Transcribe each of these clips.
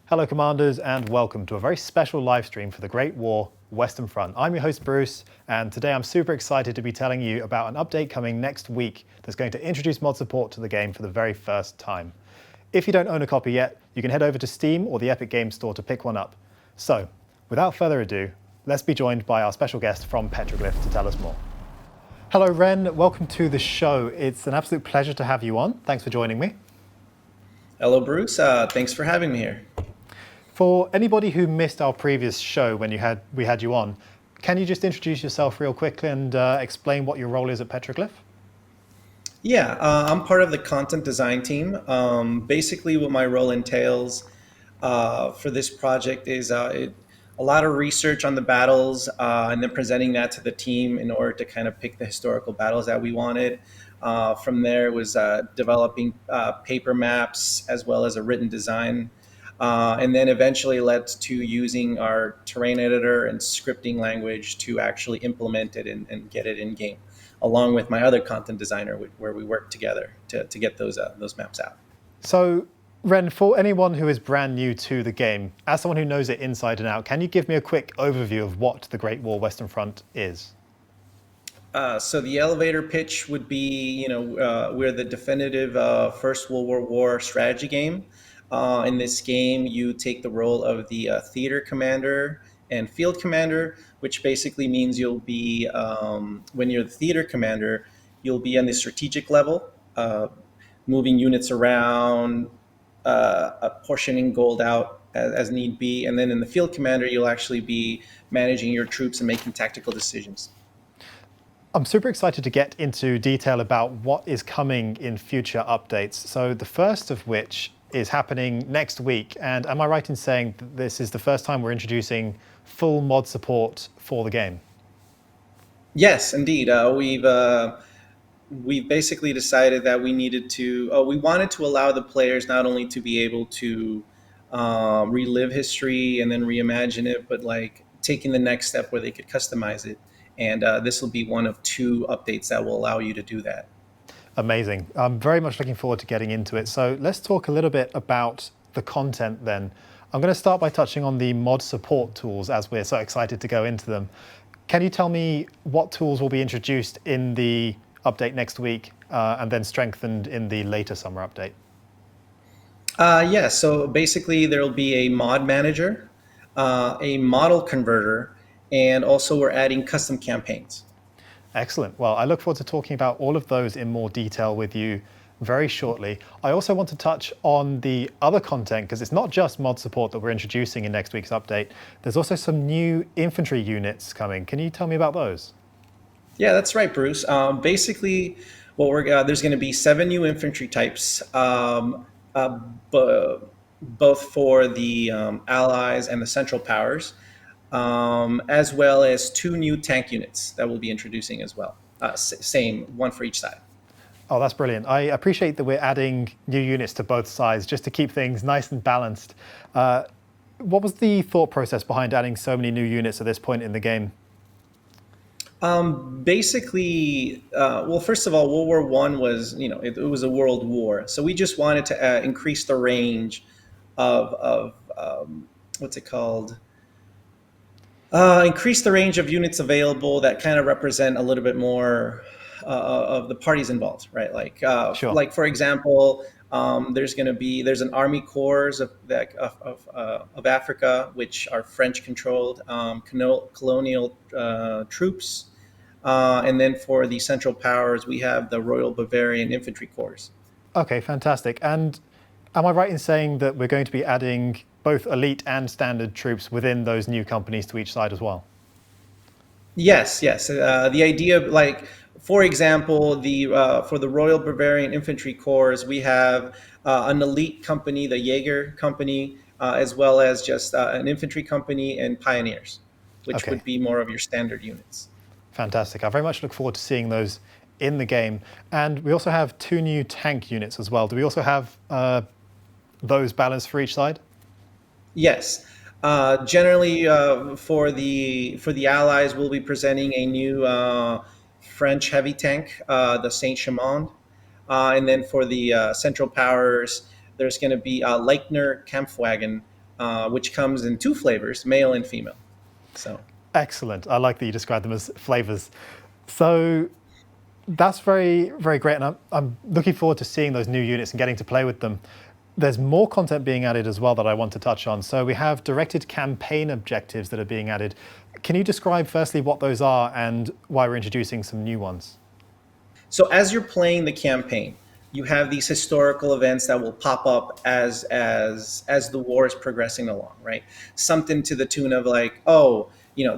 Hello, Commanders, and welcome to a very special live stream for the Great War Western Front. I'm your host, Bruce, and today I'm super excited to be telling you about an update coming next week that's going to introduce mod support to the game for the very first time. If you don't own a copy yet, you can head over to Steam or the Epic Games Store to pick one up. So, without further ado, let's be joined by our special guest from Petroglyph to tell us more. Hello, Ren. Welcome to the show. It's an absolute pleasure to have you on. Thanks for joining me. Hello, Bruce. Thanks for having me here. For anybody who missed our previous show when we had you on, can you just introduce yourself real quickly and explain what your role is at Petroglyph? Yeah, I'm part of the content design team. Basically, what my role entails for this project is a lot of research on the battles and then presenting that to the team in order to kind of pick the historical battles that we wanted. From there was developing paper maps as well as a written design. And then eventually led to using our terrain editor and scripting language to actually implement it and get it in game, along with my other content designer, where we work together to get those maps out. So, Ren, for anyone who is brand new to the game, as someone who knows it inside and out, can you give me a quick overview of what the Great War Western Front is? So the elevator pitch would be, we're the definitive First World War strategy game. In this game, you take the role of the theater commander and field commander, which basically means you'll be, when you're the theater commander, you'll be on the strategic level, moving units around, portioning gold out as need be. And then in the field commander, you'll actually be managing your troops and making tactical decisions. I'm super excited to get into detail about what is coming in future updates. So the first of which is happening next week. And am I right in saying that this is the first time we're introducing full mod support for the game? Yes, indeed. We've basically decided that we wanted to allow the players not only to be able to relive history and then reimagine it, but like taking the next step where they could customize it. And this will be one of two updates that will allow you to do that. Amazing. I'm very much looking forward to getting into it. So let's talk a little bit about the content then. I'm going to start by touching on the mod support tools as we're so excited to go into them. Can you tell me what tools will be introduced in the update next week and then strengthened in the later summer update? So basically there will be a mod manager, a model converter, and also we're adding custom campaigns. Excellent. Well, I look forward to talking about all of those in more detail with you very shortly. I also want to touch on the other content because it's not just mod support that we're introducing in next week's update. There's also some new infantry units coming. Can you tell me about those? Yeah, that's right, Bruce. Basically, there's going to be 7 new infantry types, both for the allies and the central powers, as well as 2 new tank units that we'll be introducing as well. Same, one for each side. Oh, that's brilliant. I appreciate that we're adding new units to both sides just to keep things nice and balanced. What was the thought process behind adding so many new units at this point in the game? Basically, well, first of all, World War One was, it was a world war, so we just wanted to increase the range of what's it called? Increase the range of units available that kind of represent a little bit more of the parties involved, right? Sure. Like for example, there's an army corps of Africa, which are French controlled colonial troops, and then for the Central Powers, we have the Royal Bavarian Infantry Corps. Okay, fantastic. And am I right in saying that we're going to be adding both elite and standard troops within those new companies to each side as well? Yes, yes. The idea, like for example, the for the Royal Bavarian Infantry Corps, we have an elite company, the Jaeger company, as well as just an infantry company and pioneers, which Okay, would be more of your standard units. fantastic. I very much look forward to seeing those in the game. And we also have 2 new tank units as well. Do we also have those balanced for each side? Yes. Generally, for the Allies, we'll be presenting a new French heavy tank, the Saint Chamond, and then for the Central Powers, there's going to be a Leichtner Kampfwagen, which comes in two flavors, male and female. So. Excellent. I like that you describe them as flavors. So that's very, very great. And I'm looking forward to seeing those new units and getting to play with them. There's more content being added as well that I want to touch on. So we have directed campaign objectives that are being added. Can you describe firstly what those are and why we're introducing some new ones? So as you're playing the campaign, you have these historical events that will pop up as the war is progressing along, right? Something to the tune of like, oh,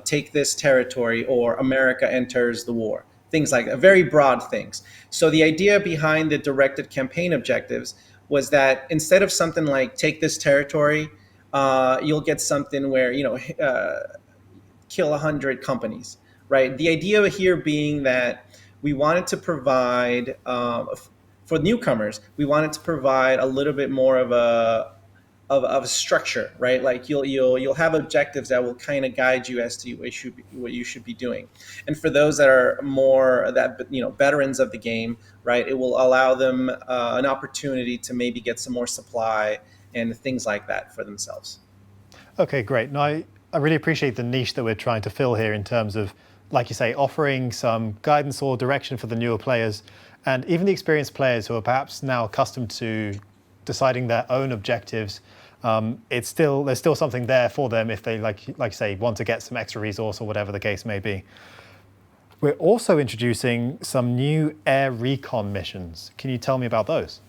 take this territory, or America enters the war. Things like that, very broad things. So the idea behind the directed campaign objectives was that instead of something like take this territory, you'll get something where kill 100 companies, right? The idea here being that we wanted to provide, for newcomers, we wanted to provide a little bit more of a structure, right? Like you'll have objectives that will kind of guide you as to what you should be doing. And for those that are more veterans of the game, right, it will allow them an opportunity to maybe get some more supply and things like that for themselves. Okay, great. Now, I really appreciate the niche that we're trying to fill here in terms of, like you say, offering some guidance or direction for the newer players and even the experienced players who are perhaps now accustomed to deciding their own objectives. There's still something there for them if they, like you say, want to get some extra resource or whatever the case may be. We're also introducing some new air recon missions. Can you tell me about those?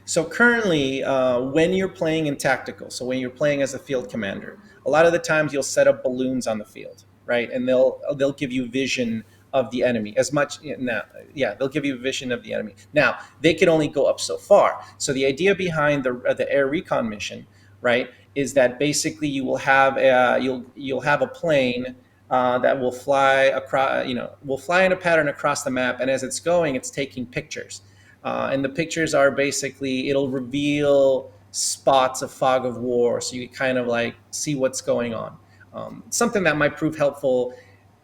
So currently, when you're playing in tactical, so when you're playing as a field commander, a lot of the times you'll set up balloons on the field, right? And they'll give you vision of the enemy as much. Now, yeah, they'll give you a vision of the enemy. Now they can only go up so far. So the idea behind the air recon mission, right, is that basically you will have you'll have a plane that will fly across, will fly in a pattern across the map, and as it's going, it's taking pictures. And the pictures are basically, it'll reveal spots of fog of war, so you kind of like see what's going on. Something that might prove helpful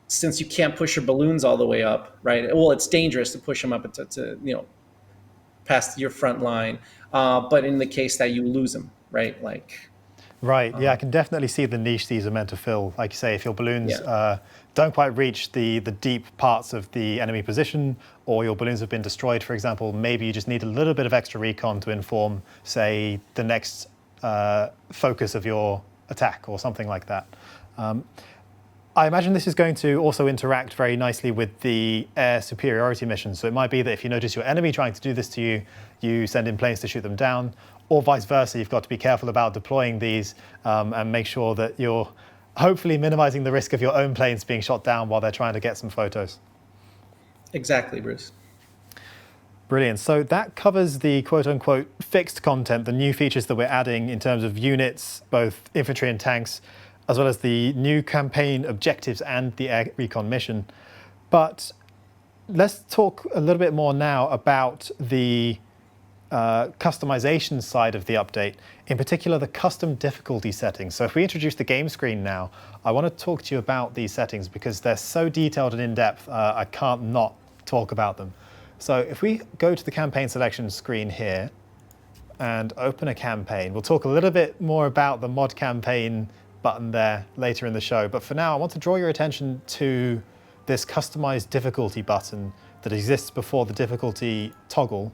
since you can't push your balloons all the way up, right? Well, it's dangerous to push them up to past your front line, but in the case that you lose them, right? Like, Right. Yeah, I can definitely see the niche these are meant to fill. Like you say, if your balloons yeah. don't quite reach the deep parts of the enemy position, or your balloons have been destroyed, for example, maybe you just need a little bit of extra recon to inform, say, the next focus of your attack or something like that. I imagine this is going to also interact very nicely with the air superiority mission. So it might be that if you notice your enemy trying to do this to you, you send in planes to shoot them down, or vice versa. You've got to be careful about deploying these and make sure that you're hopefully minimizing the risk of your own planes being shot down while they're trying to get some photos. Exactly, Bruce. Brilliant. So that covers the quote unquote fixed content, the new features that we're adding in terms of units, both infantry and tanks, as well as the new campaign objectives and the air recon mission. But let's talk a little bit more now about the customization side of the update, in particular the custom difficulty settings. So if we introduce the game screen now, I want to talk to you about these settings because they're so detailed and in-depth, I can't not talk about them. So if we go to the campaign selection screen here and open a campaign, we'll talk a little bit more about the mod campaign button there later in the show. But for now, I want to draw your attention to this customized difficulty button that exists before the difficulty toggle.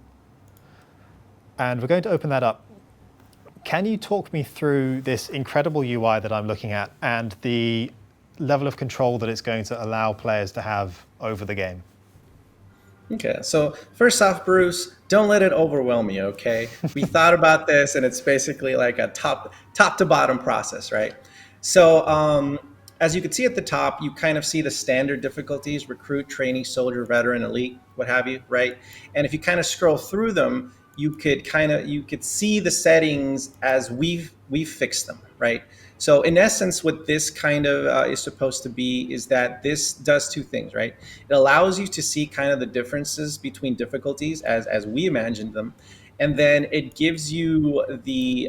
And we're going to open that up. Can you talk me through this incredible UI that I'm looking at and the level of control that it's going to allow players to have over the game? Okay, so first off, Bruce, don't let it overwhelm you, okay? We thought about this, and it's basically like a top to bottom process, right? So as you can see at the top, you kind of see the standard difficulties: recruit, trainee, soldier, veteran, elite, what have you, right? And if you kind of scroll through them, you could see the settings as we've fixed them, right? So in essence, what this kind of is supposed to be is that this does two things, right? It allows you to see kind of the differences between difficulties as we imagined them, and then it gives you the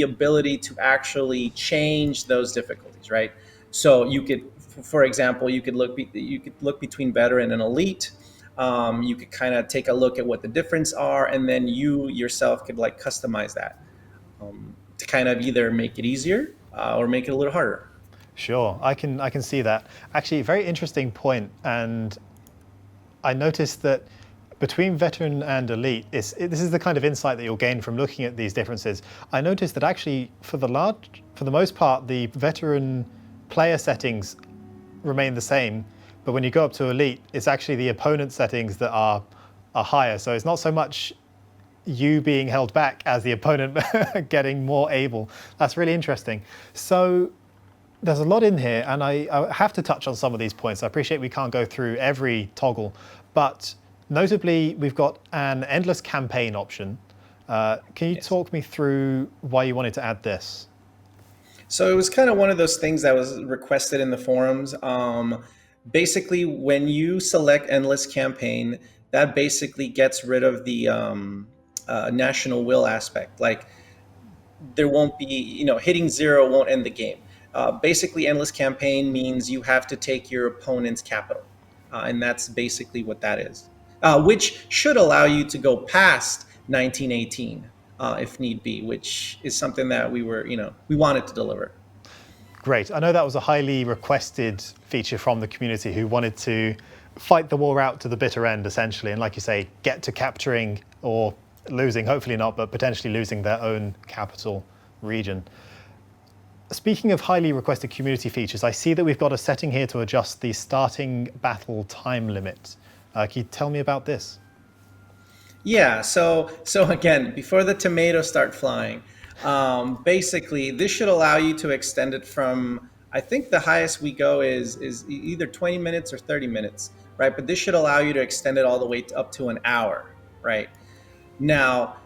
ability to actually change those difficulties, right? So you could, for example, you could look between veteran and elite. You could kind of take a look at what the difference are, and then you yourself could like customize that. to kind of either make it easier or make it a little harder. Sure, I can see that. Actually, very interesting point, and I noticed that between veteran and elite, this is the kind of insight that you'll gain from looking at these differences. I noticed that actually, for the most part, the veteran player settings remain the same, but when you go up to elite, it's actually the opponent settings that are higher. So it's not so much you being held back as the opponent getting more able. That's really interesting. So there's a lot in here, and I have to touch on some of these points. I appreciate we can't go through every toggle, but notably, we've got an endless campaign option. Can you Yes. talk me through why you wanted to add this? So it was kind of one of those things that was requested in the forums. Basically, when you select endless campaign, that basically gets rid of the national will aspect. Like there won't be, hitting zero won't end the game. Basically, endless campaign means you have to take your opponent's capital, and that's basically what that is. Which should allow you to go past 1918 if need be, which is something that we wanted to deliver. Great. I know that was a highly requested feature from the community who wanted to fight the war out to the bitter end, essentially, and like you say, get to capturing or losing, hopefully not, but potentially losing their own capital region. Speaking of highly requested community features, I see that we've got a setting here to adjust the starting battle time limit. Can you tell me about this? Yeah, so again, before the tomatoes start flying, basically this should allow you to extend it from, I think the highest we go is either 20 minutes or 30 minutes, right? But this should allow you to extend it all the way up to an hour, right? Now,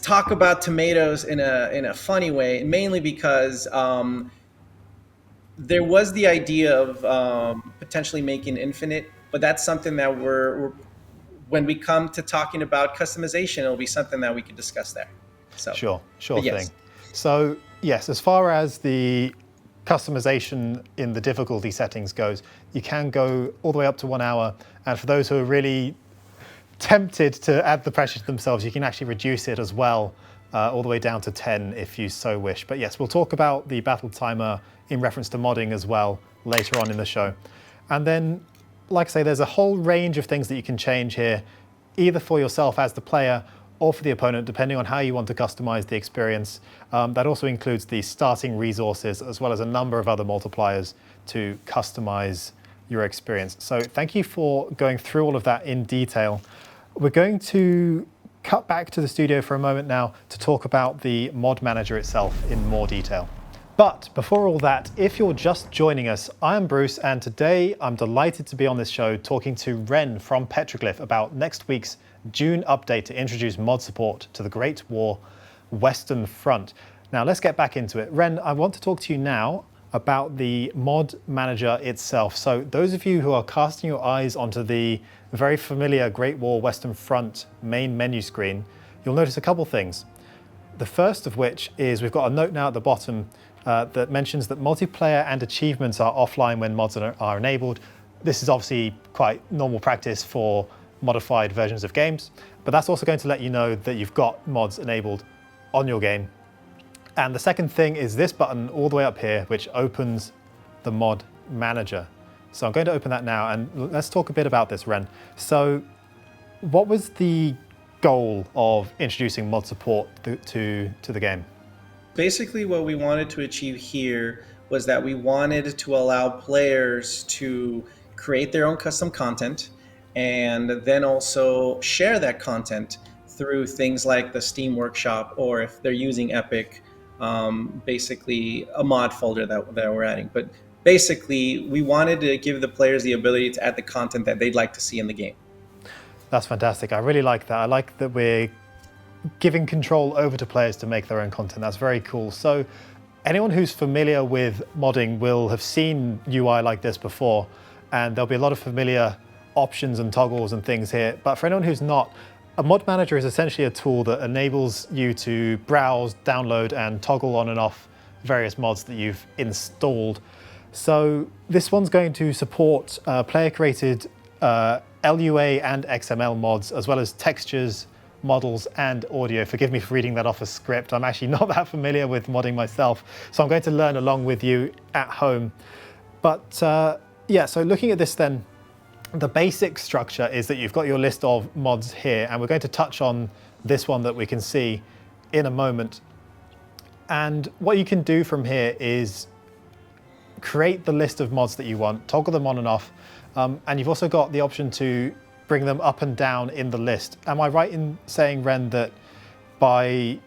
talk about tomatoes in a funny way, mainly because there was the idea of potentially making infinite, but that's something that we're when we come to talking about customization, it'll be something that we could discuss there. So, Sure but thing. yes, So yes, as far as the customization in the difficulty settings goes, you can go all the way up to 1 hour. And for those who are really tempted to add the pressure to themselves, you can actually reduce it as well, all the way down to 10 if you so wish. But yes, we'll talk about the battle timer in reference to modding as well later on in the show. And then, like I say, there's a whole range of things that you can change here, either for yourself as the player or for the opponent, depending on how you want to customize the experience. That also includes the starting resources, as well as a number of other multipliers to customize your experience. So thank you for going through all of that in detail. We're going to cut back to the studio for a moment now to talk about the mod manager itself in more detail. But before all that, if you're just joining us, I am Bruce, and today I'm delighted to be on this show talking to Ren from Petroglyph about next week's June update to introduce mod support to the Great War Western Front. Now let's get back into it. Ren, I want to talk to you now about the mod manager itself. So those of you who are casting your eyes onto the very familiar Great War Western Front main menu screen, you'll notice a couple things. The first of which is we've got a note now at the bottom that mentions that multiplayer and achievements are offline when mods are enabled. This is obviously quite normal practice for modified versions of games, but that's also going to let you know that you've got mods enabled on your game. And the second thing is this button all the way up here, which opens the mod manager. So I'm going to open that now, and let's talk a bit about this, Ren. So what was the goal of introducing mod support to the game? basically what we wanted to achieve here was that we wanted to allow players to create their own custom content and then also share that content through things like the Steam Workshop, or if they're using Epic, basically a mod folder that we're adding. But basically, we wanted to give the players the ability to add the content that they'd like to see in the game. That's fantastic. I really like that. I like that we're giving control over to players to make their own content. That's very cool. So anyone who's familiar with modding will have seen UI like this before, and there'll be a lot of familiar options and toggles and things here. But for anyone who's not, a mod manager is essentially a tool that enables you to browse, download, and toggle on and off various mods that you've installed. So this one's going to support player-created LUA and XML mods, as well as textures, models and audio. Forgive me for reading that off a script. I'm actually not that familiar with modding myself, so I'm going to learn along with you at home. But yeah, so looking at this then, the basic structure is that you've got your list of mods here, and we're going to touch on this one that we can see in a moment. And what you can do from here is create the list of mods that you want, toggle them on and off, and you've also got the option to bring them up and down in the list. Am I right in saying, Ren, that by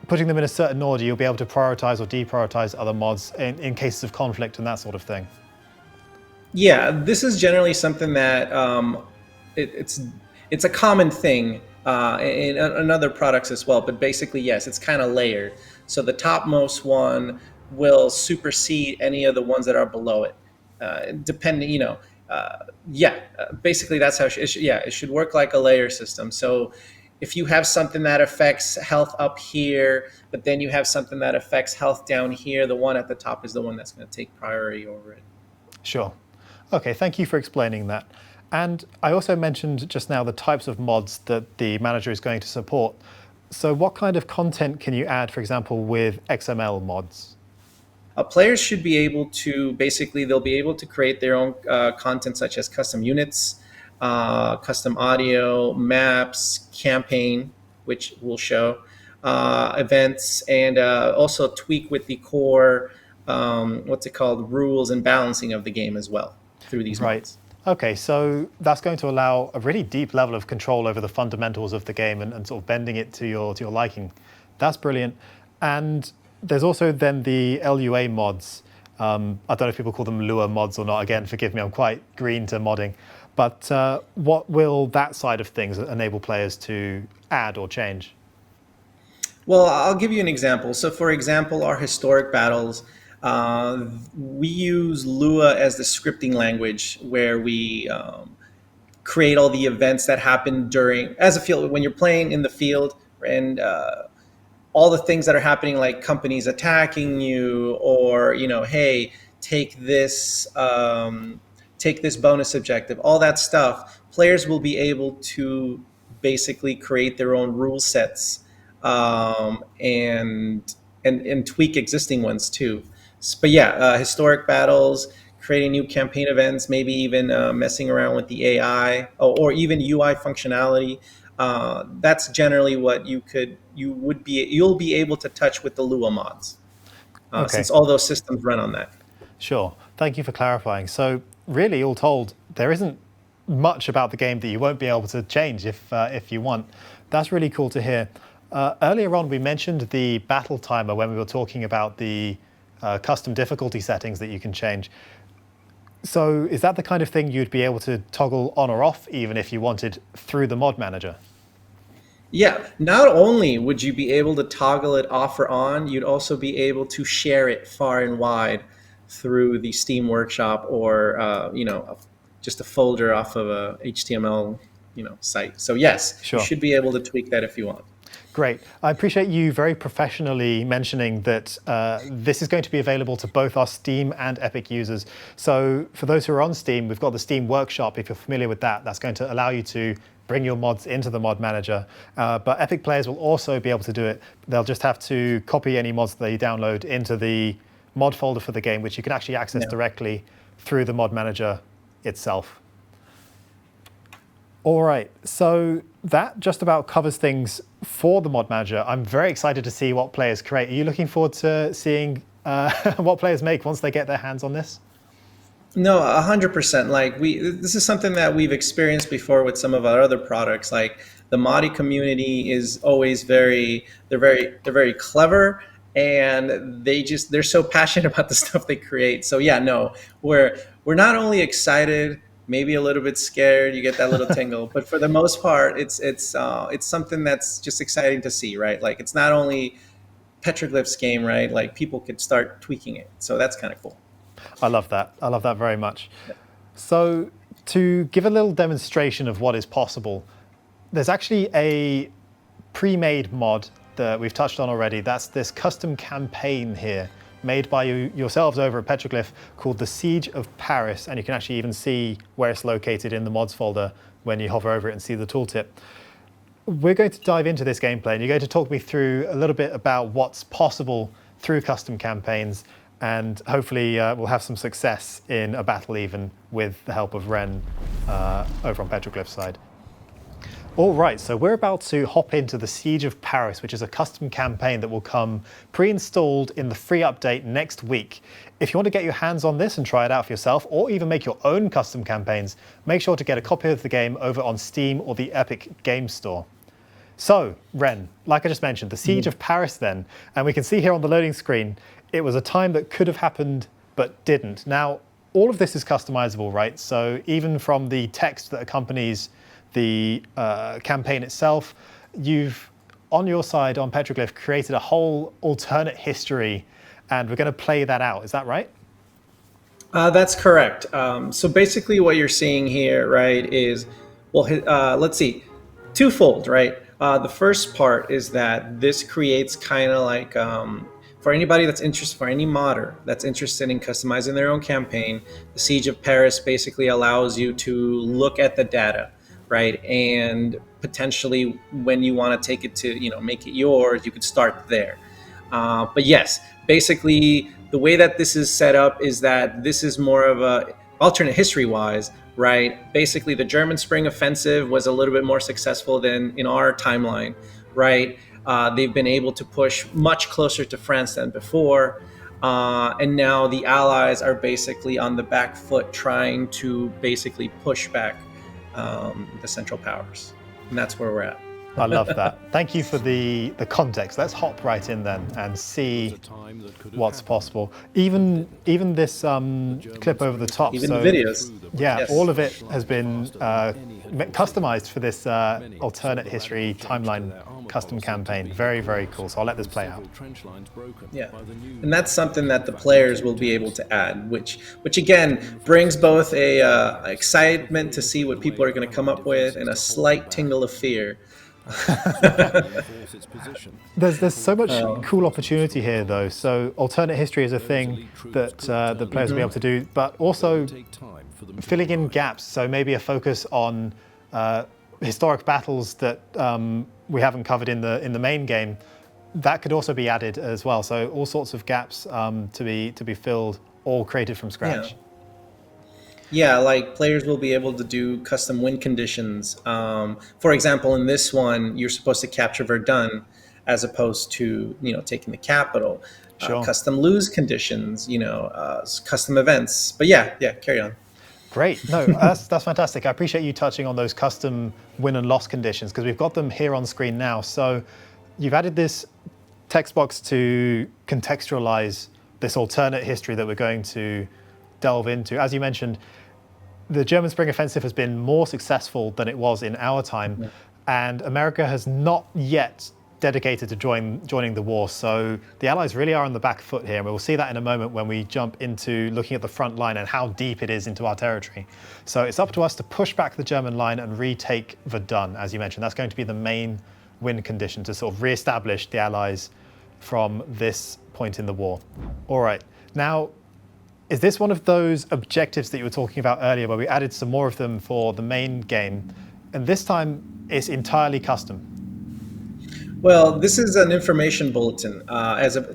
putting them in a certain order, you'll be able to prioritize or deprioritize other mods in cases of conflict and that sort of thing? Yeah, this is generally something that it's a common thing in other products as well. But basically, yes, it's kind of layered. So the topmost one will supersede any of the ones that are below it, depending. Basically that's how it should work, like a layer system. So if you have something that affects health up here, but then you have something that affects health down here, the one at the top is the one that's going to take priority over it. Sure. Okay, thank you for explaining that. And I also mentioned just now the types of mods that the manager is going to support. So what kind of content can you add, for example, with XML mods? Players should be able to, basically, they'll be able to create their own content, such as custom units, custom audio, maps, campaign, which we'll show, events, and also tweak with the core, rules and balancing of the game as well through these mods. Okay, so that's going to allow a really deep level of control over the fundamentals of the game and sort of bending it to your liking. That's brilliant. And there's also then the LUA mods. I don't know if people call them Lua mods or not. Again, forgive me, I'm quite green to modding. But what will that side of things enable players to add or change? Well, I'll give you an example. So for example, our historic battles, we use Lua as the scripting language, where we create all the events that happen as a field, when you're playing in the field, and all the things that are happening, like companies attacking you, or hey, take this bonus objective, all that stuff. Players will be able to basically create their own rule sets and tweak existing ones too. But yeah, historic battles, creating new campaign events, maybe even messing around with the AI or even UI functionality. That's generally what you'll be able to touch with the Lua mods, since all those systems run on that. Sure. Thank you for clarifying. So really, all told, there isn't much about the game that you won't be able to change if you want. That's really cool to hear. Earlier on, we mentioned the battle timer when we were talking about the custom difficulty settings that you can change. So is that the kind of thing you'd be able to toggle on or off, even if you wanted, through the mod manager? Yeah, not only would you be able to toggle it off or on, you'd also be able to share it far and wide through the Steam Workshop, or just a folder off of a HTML site. So yes, sure, you should be able to tweak that if you want. Great. I appreciate you very professionally mentioning that this is going to be available to both our Steam and Epic users. So for those who are on Steam, we've got the Steam Workshop. If you're familiar with that, that's going to allow you to bring your mods into the mod manager. But Epic players will also be able to do it. They'll just have to copy any mods that they download into the mod folder for the game, which you can actually access directly through the mod manager itself. All right, so that just about covers things for the mod manager. I'm very excited to see what players create. Are you looking forward to seeing what players make once they get their hands on this? No, 100%. Like this is something that we've experienced before with some of our other products. Like the modding community is always they're very clever, and they're so passionate about the stuff they create. So yeah, no, we're not only excited, maybe a little bit scared, you get that little tingle, but for the most part, it's something that's just exciting to see, right? Like it's not only Petroglyph's game, right? Like people could start tweaking it. So that's kind of cool. I love that. I love that very much. Yeah. So to give a little demonstration of what is possible, there's actually a pre-made mod that we've touched on already. That's this custom campaign here, made by yourselves over at Petroglyph, called the Siege of Paris. And you can actually even see where it's located in the mods folder when you hover over it and see the tooltip. we're going to dive into this gameplay, and you're going to talk me through a little bit about what's possible through custom campaigns, and hopefully we'll have some success in a battle even with the help of Ren over on Petroglyph's side. All right, so we're about to hop into the Siege of Paris, which is a custom campaign that will come pre-installed in the free update next week. If you want to get your hands on this and try it out for yourself, or even make your own custom campaigns, make sure to get a copy of the game over on Steam or the Epic Games Store. So, Ren, like I just mentioned, the Siege of Paris then, and we can see here on the loading screen, it was a time that could have happened but didn't. Now, all of this is customizable, right? So even from the text that accompanies the campaign itself, you've, on your side, on Petroglyph, created a whole alternate history, and we're going to play that out. Is that right? That's correct. So basically what you're seeing here, right, is, well, let's see, twofold, right? The first part is that this creates kind of like, for anybody that's interested, for any modder that's interested in customizing their own campaign, the Siege of Paris basically allows you to look at the data, right? And potentially when you want to take it to, make it yours, you could start there. But yes, basically the way that this is set up is that this is more of a alternate history wise, right? Basically the German Spring Offensive was a little bit more successful than in our timeline, right? They've been able to push much closer to France than before. And now the Allies are basically on the back foot trying to basically push back the Central Powers. And that's where we're at. I love that. Thank you for the context. Let's hop right in then and see what's possible. Even this clip over the top. Even the videos. Yeah, yes. All of it has been customized for this alternate history timeline custom campaign. Very, very cool. So I'll let this play out. Yeah, and that's something that the players will be able to add, which again brings both a excitement to see what people are going to come up with and a slight tingle of fear. There's so much cool opportunity here, though. So alternate history is a thing that the players will be able to do, but also filling in gaps. So maybe a focus on historic battles that we haven't covered in the main game. That could also be added as well. So all sorts of gaps to be filled, all created from scratch. Yeah, like players will be able to do custom win conditions. For example, in this one, you're supposed to capture Verdun as opposed to, taking the capital. Sure. Custom lose conditions, custom events. But yeah, carry on. Great. No, that's fantastic. I appreciate you touching on those custom win and loss conditions because we've got them here on screen now. So you've added this text box to contextualize this alternate history that we're going to delve into. As you mentioned, the German Spring Offensive has been more successful than it was in our time, and America has not yet dedicated to joining the war. So the Allies really are on the back foot here, and we'll see that in a moment when we jump into looking at the front line and how deep it is into our territory. So it's up to us to push back the German line and retake Verdun, as you mentioned. That's going to be the main win condition to sort of re-establish the Allies from this point in the war. All right, now, is this one of those objectives that you were talking about earlier where we added some more of them for the main game? And this time it's entirely custom. Well, this is an information bulletin.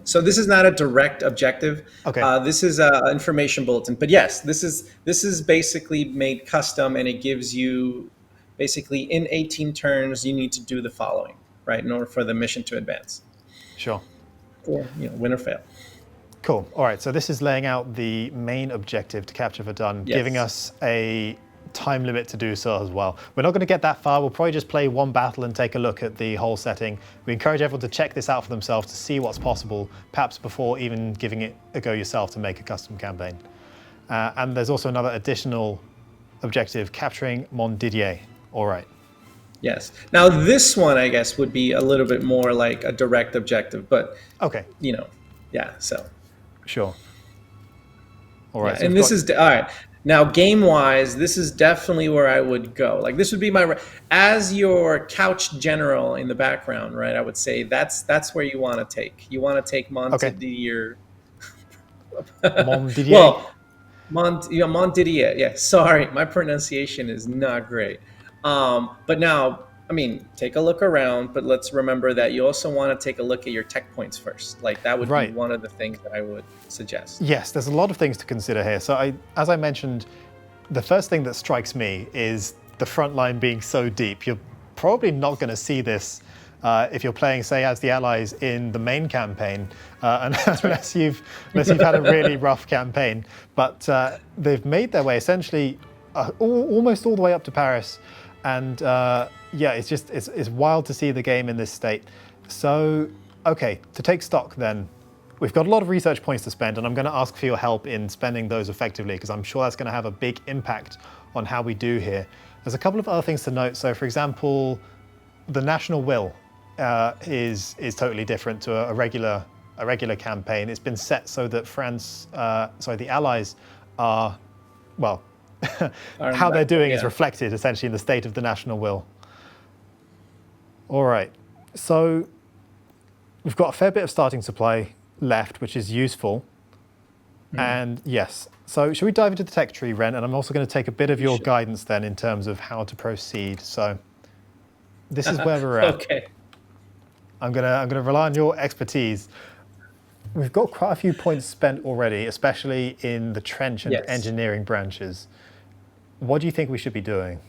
So this is not a direct objective. Okay. This is an information bulletin. But yes, this is basically made custom, and it gives you basically in 18 turns you need to do the following, right, in order for the mission to advance. Sure. Or win or fail. Cool. All right, so this is laying out the main objective to capture Verdun, giving us a time limit to do so as well. We're not going to get that far. We'll probably just play one battle and take a look at the whole setting. We encourage everyone to check this out for themselves to see what's possible, perhaps before even giving it a go yourself to make a custom campaign. And there's also another additional objective, capturing Montdidier. All right. Yes. Now this one, I guess, would be a little bit more like a direct objective, but okay. So. Sure. All right. Yeah, so and this is all right. Now, game-wise, this is definitely where I would go. Like this would be as your couch general in the background, right? I would say that's where you want to take. You want to take Montdidier. Montdidier. Well, Montdidier. Yeah. Sorry, my pronunciation is not great. But now I mean, take a look around, but let's remember that you also want to take a look at your tech points first. Like that would be Right. one of the things that I would suggest. Yes, there's a lot of things to consider here. So as I mentioned, the first thing that strikes me is the front line being so deep. You're probably not going to see this if you're playing, say, as the Allies in the main campaign, unless you've had a really rough campaign. But they've made their way essentially almost all the way up to Paris, and yeah, it's wild to see the game in this state. So, okay, to take stock then. We've got a lot of research points to spend, and I'm going to ask for your help in spending those effectively, because I'm sure that's going to have a big impact on how we do here. There's a couple of other things to note. So, for example, the national will is totally different to a regular campaign. It's been set so that the Allies are, well, how they're doing is reflected essentially in the state of the national will. All right, so we've got a fair bit of starting supply left, which is useful. And yes, so should we dive into the tech tree, Ren? And I'm also going to take a bit of your guidance then in terms of how to proceed. So this is where we're at. Okay. I'm gonna rely on your expertise. We've got quite a few points spent already, especially in the trench and engineering branches. What do you think we should be doing?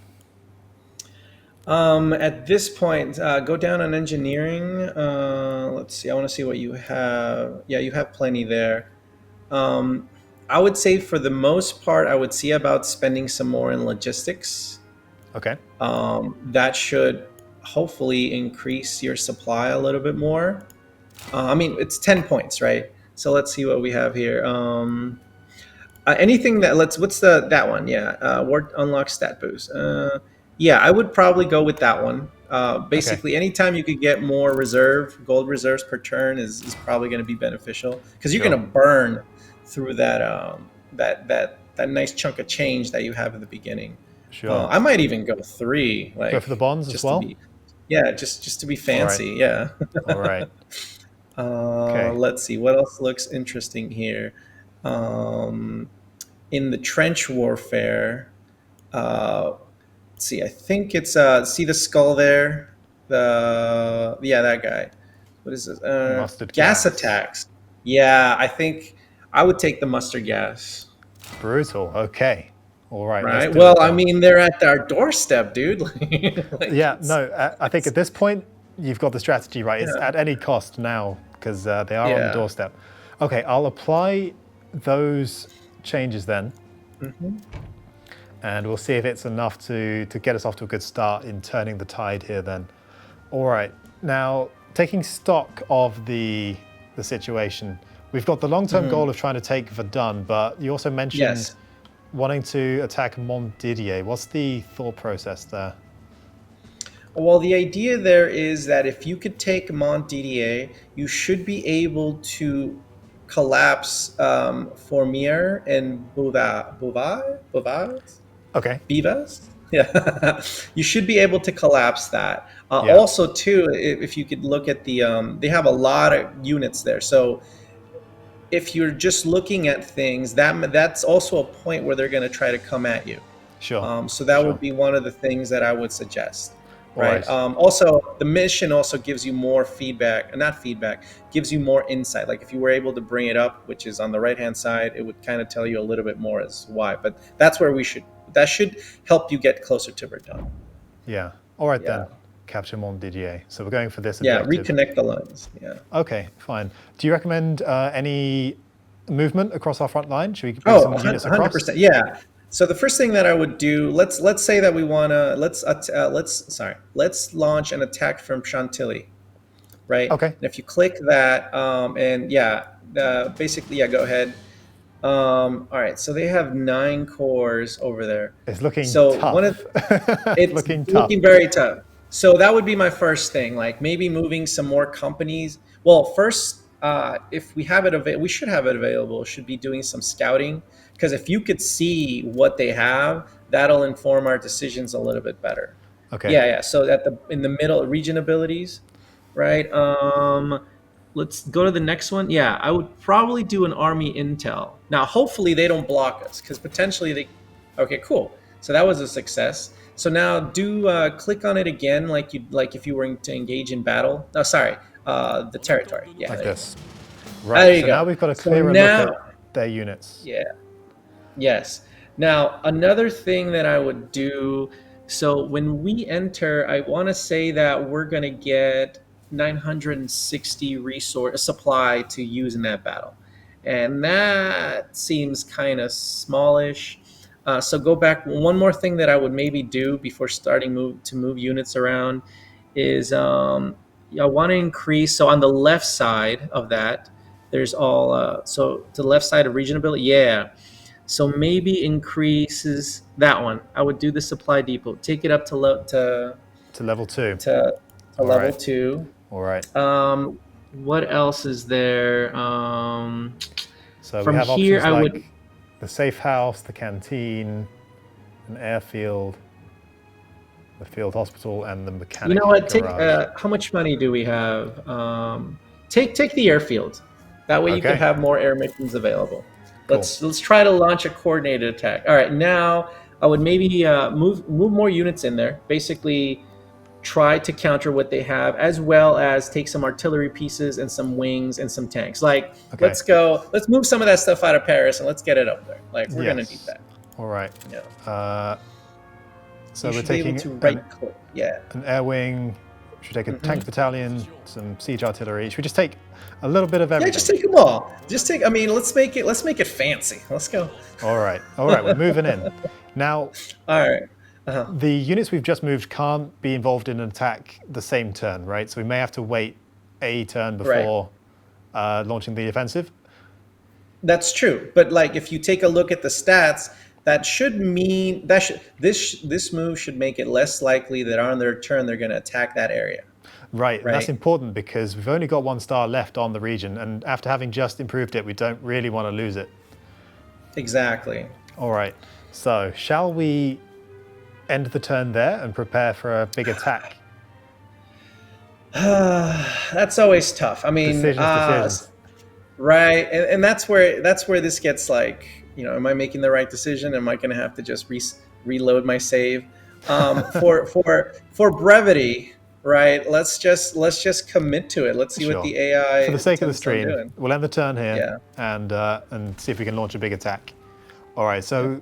At this point, go down on engineering. Let's see. I want to see what you have. Yeah, you have plenty there. I would say for the most part, I would see about spending some more in logistics. Okay. That should hopefully increase your supply a little bit more. I mean, it's 10 points, right? So let's see what we have here. Anything that what's that one? Yeah, ward unlock stat boost. Yeah, I would probably go with that one. Basically, anytime you could get more gold reserves per turn is probably going to be beneficial, because you're going to burn through that that nice chunk of change that you have at the beginning. Sure. I might even go 3. Like, go for the bonds as well. Just to be fancy. Yeah. All right. Okay. Let's see what else looks interesting here. In the trench warfare, let's see. I think it's see the skull there. That guy. What is this? Mustard gas attacks. Yeah, I think I would take the mustard gas. Brutal. Okay. All right. Right. Well, I mean, they're at our doorstep, dude. Yeah. No, I think at this point you've got the strategy right. It's at any cost now, because they are on the doorstep. Okay, I'll apply those changes then, and we'll see if it's enough to get us off to a good start in turning the tide here then. All right, now taking stock of the situation, we've got the long-term goal of trying to take Verdun, but you also mentioned wanting to attack Montdidier. What's the thought process there? Well, the idea there is that if you could take Montdidier, you should be able to collapse Fourmier and Bouvaz? Okay. Bivas? Yeah. You should be able to collapse that. Also, too, if you could look at the, they have a lot of units there. So if you're just looking at things, that's also a point where they're going to try to come at you. Sure. So that would be one of the things that I would suggest. Right. Right. Also, the mission also gives you more gives you more insight. Like if you were able to bring it up, which is on the right-hand side, it would kind of tell you a little bit more as why. But that's where that should help you get closer to Verdun. Yeah. All right then. Capture Montdidier. So we're going for this objective. Yeah, reconnect the lines. Yeah. Okay, fine. Do you recommend any movement across our front line? Should we bring some units across? 100%. Yeah. So the first thing that I would do, let's say that we want to let's launch an attack from Chantilly, right? Okay. And if you click that, basically, go ahead. All right. So they have 9 cores over there. It's looking tough. It's looking very tough. So that would be my first thing, like maybe moving some more companies. Well, first, if we have it we should have it available. Should be doing some scouting. Because if you could see what they have, that'll inform our decisions a little bit better. Okay. Yeah. So in the middle, region abilities, right? Let's go to the next one. Yeah, I would probably do an army intel. Now, hopefully they don't block us, because potentially they. Okay, cool. So that was a success. So now do click on it again, like if you were to engage in battle. Oh, sorry, the territory. Yeah, Like there you go. this. There Right, you so now go. we've got a So clearer look now, at their units. yeah. Yes. Now, another thing that I would do, so when we enter, I want to say that we're going to get 960 resource supply to use in that battle. And that seems kind of smallish. So go back. One more thing that I would maybe do before starting move units around is I want to increase. So on the left side of that, there's all, so to the left side of region ability, yeah. So maybe increases that one. I would do the supply depot. Take it up to To level 2. to, to All level right, 2. all right. What else is there? So we From have here, options I would. like the safe house, the canteen, an airfield, the field hospital, and the You mechanic know what? Take. garage. How much money do we have? Take the airfield. That way you could Okay, have more air missions available. cool. Let's try to launch a coordinated attack. All right, now I would maybe move more units in there. Basically, try to counter what they have, as well as take some artillery pieces and some wings and some tanks. Like, Okay, let's go. Let's move some of that stuff out of Paris and let's get it up there. Like, we're gonna need yes. that. All right. Yeah. So You we're should be able taking to right click. Yeah. an air wing. Should we take a tank battalion, some siege artillery? Should we just take a little bit of Yeah, everything? just take them all. Just take. I mean, let's make it fancy. Let's go. All right, we're moving in. Now, All right. the units we've just moved can't be involved in an attack the same turn, right? So we may have to wait a turn before launching the offensive. That's true. But like, if you take a look at the stats, that should mean that this move should make it less likely that on their turn they're going to attack that area. Right, and that's Right. important because we've only got 1 star left on the region, and after having just improved it, we don't really want to lose it. Exactly. All right, so shall we end the turn there and prepare for a big attack? That's always tough. I mean, Decisions. right, and that's where this gets like, am I making the right decision? Am I going to have to just reload my save? For brevity, right? Let's just commit to it. Let's see Sure. what the AI For the sake of the intends on stream, doing. we'll end the turn here Yeah. and see if we can launch a big attack. All right, so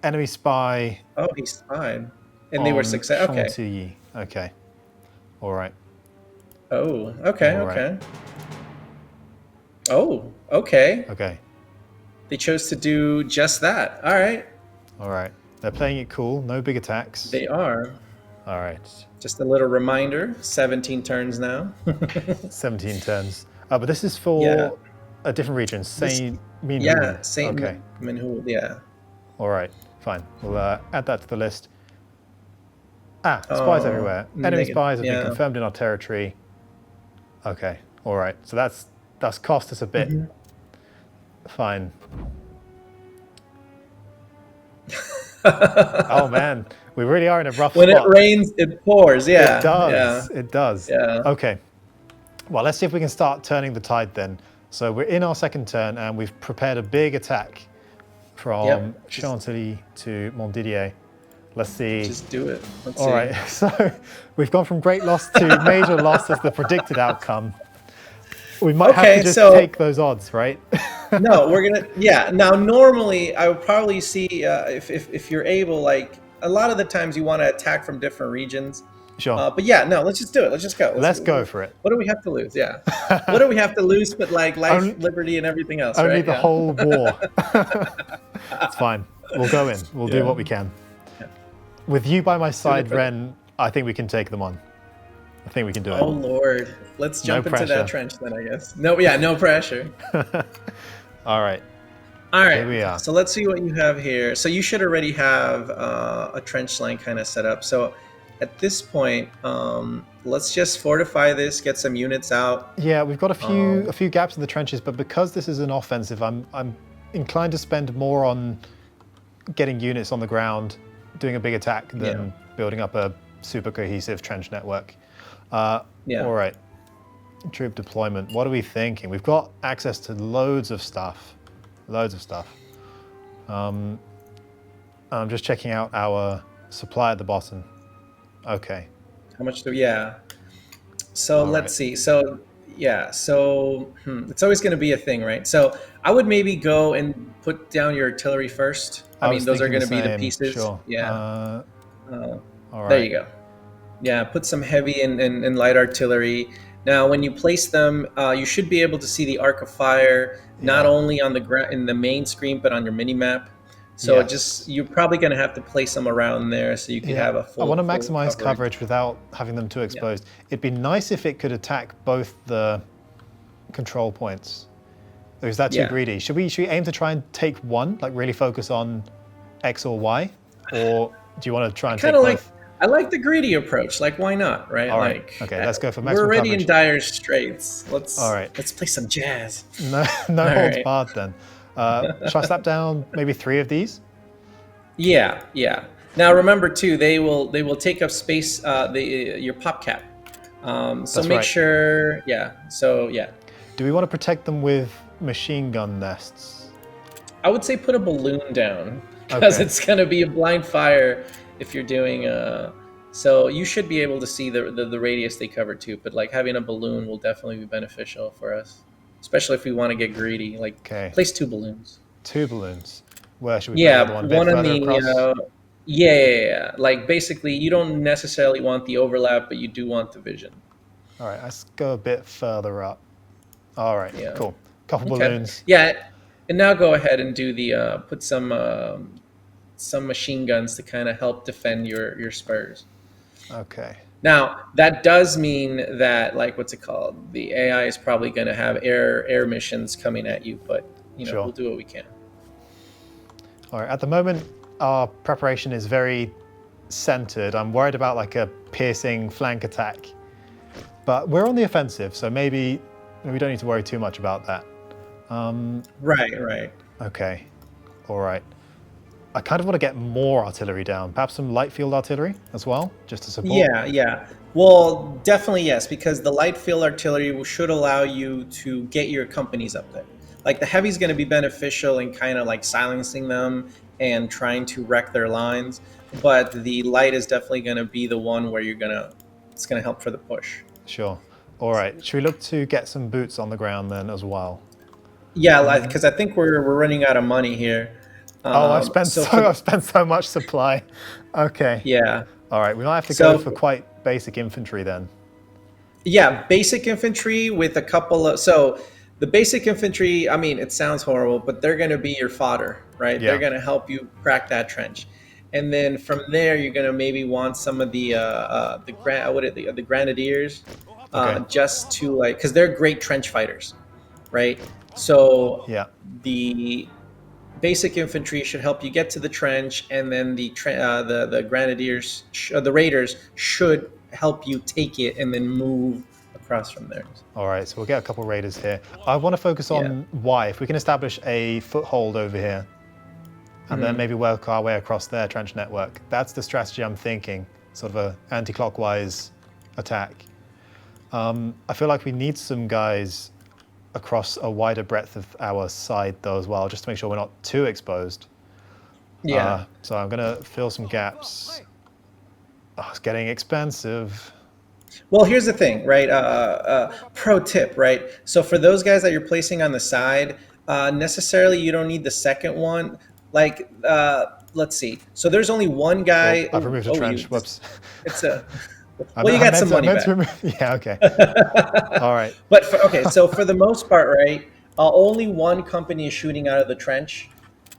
enemy spy Oh, he spied, and they were on successful. Okay. Chantilly. Okay. All right. Oh. Okay. All right. Okay. Oh. Okay. Okay. They chose to do just that. All right. All right. They're playing it cool. No big attacks. They are. All right. Just a little reminder. 17 turns now. 17 turns. But this is for Yeah. a different region. Saint Minhu. Yeah. Saint Okay. Minhu. Yeah. All right. Fine. We'll add that to the list. Spies everywhere. Enemy spies have been confirmed in our territory. Okay. All right. So that's cost us a bit. Fine. Oh man, we really are in a rough When spot. it rains, it pours. Yeah. It does. Yeah. It does. Yeah. Okay. Well, let's see if we can start turning the tide then. So we're in our second turn and we've prepared a big attack from Chantilly to Montdidier. Let's see. Just do it. Let's All see. right. So we've gone from great loss to major loss as the predicted outcome. We might have to just take those odds, right? No, we're gonna. Yeah. Now, normally, I would probably see if you're able. Like a lot of the times, you want to attack from different regions. Sure. But yeah, no. Let's just do it. Let's just go. Let's go for it. What do we have to lose? Yeah. What do we have to lose? But like life, liberty, and everything else. Only right? the whole war. It's fine. We'll go in. We'll do what we can. Yeah. With you by my side, Ren, I think we can take them on. I think we can do it. Oh Lord, let's jump into pressure. that trench then. I guess. No. Yeah. No pressure. All right. All right. Here we are. So let's see what you have here. So you should already have a trench line kind of set up. So at this point, let's just fortify this, get some units out. Yeah, we've got a few gaps in the trenches, but because this is an offensive, I'm inclined to spend more on getting units on the ground, doing a big attack than building up a super cohesive trench network. All right. Troop deployment. What are we thinking? We've got access to loads of stuff. Loads of stuff. I'm just checking out our Supply at the bottom. Okay. How much do? Yeah. So All let's right. see. So yeah. So it's always going to be a thing, right? So I would maybe go and put down your artillery first. I I mean, was those are thinking the going to be the same. pieces. Sure. Yeah. Uh, All there right. you go. Yeah. Put some heavy and light artillery. Now, when you place them, you should be able to see the arc of fire not Yeah. only on the in the main screen but on your mini map. So Yes. you're probably going to have to place them around there so you could Yeah. have a I want to full maximize coverage. coverage without having them too Yeah. exposed. It'd be nice if it could attack both the control points. Or is that too Yeah. greedy? Should we aim to try and take one, like really focus on X or Y? Or do you want to try and Kind take of like both? I like the greedy approach. Like, why not, right? All right. Like, Okay, let's go for we're maximum already in coverage. dire straits. All right. Let's play some jazz. No, no All holds right. barred then. Shall I slap down maybe 3 of these? Yeah, yeah. Now remember too, they will take up space. Your pop cap. So That's make right. sure. Yeah. So yeah, Do we want to protect them with machine gun nests? I would say put a balloon down because Okay. it's gonna be a blind fire if you're doing. So you should be able to see the radius they cover too. But like having a balloon will definitely be beneficial for us, especially if we want to get greedy. Like Okay. place 2 balloons. 2 balloons. Where should we put the other Yeah, one? A bit one on further the across? yeah. Like basically, you don't necessarily want the overlap, but you do want the vision. All right, let's go a bit further up. All right, Yeah. cool. Couple Okay. balloons. Yeah, and now go ahead and do the put some machine guns to kind of help defend your spurs. Okay. Now that does mean that like what's it called? The AI is probably going to have air missions coming at you, but Sure. we'll do what we can. All right, at the moment, our preparation is very centered. I'm worried about like a piercing flank attack. But we're on the offensive, so maybe we don't need to worry too much about that. Right. Okay, all right. I kind of want to get more artillery down, perhaps some light field artillery as well, just to support. Yeah. Well, definitely yes, because the light field artillery should allow you to get your companies up there. Like the heavy is going to be beneficial in kind of like silencing them and trying to wreck their lines, but the light is definitely going to be the one where it's going to help for the push. Sure. All right, should we look to get some boots on the ground then as well? Yeah, because I think we're running out of money here. Oh, I've spent so I've spent so much supply. Okay. yeah. All right, we might have to So- go for quite basic infantry then. Yeah, basic infantry with a couple of the basic infantry. I mean, it sounds horrible, but they're going to be your fodder, right? Yeah. They're going to help you crack that trench, and then from there, you're going to maybe want some of the grenadiers, Okay. just to like because they're great trench fighters, right? So Yeah. the basic infantry should help you get to the trench, and then the grenadiers, the raiders should help you take it and then move across from there. All right, so we'll get a couple raiders here. I want to focus on Y. If we can establish a foothold over here, and then maybe work our way across their trench network. That's the strategy I'm thinking, sort of a anti-clockwise attack. I feel like we need some guys across a wider breadth of our side though as well, just to make sure we're not too exposed. Yeah. So I'm gonna fill some gaps. Oh, it's getting expensive. Well, here's the thing, right? Pro tip, right? So for those guys that you're placing on the side, necessarily you don't need the second one. Like, let's see. So there's only one guy. I've removed a trench. Whoops. It's a. I Well, you got meant some to- I money meant back. to remove- yeah. Okay. All right. But so for the most part, right? Only one company is shooting out of the trench,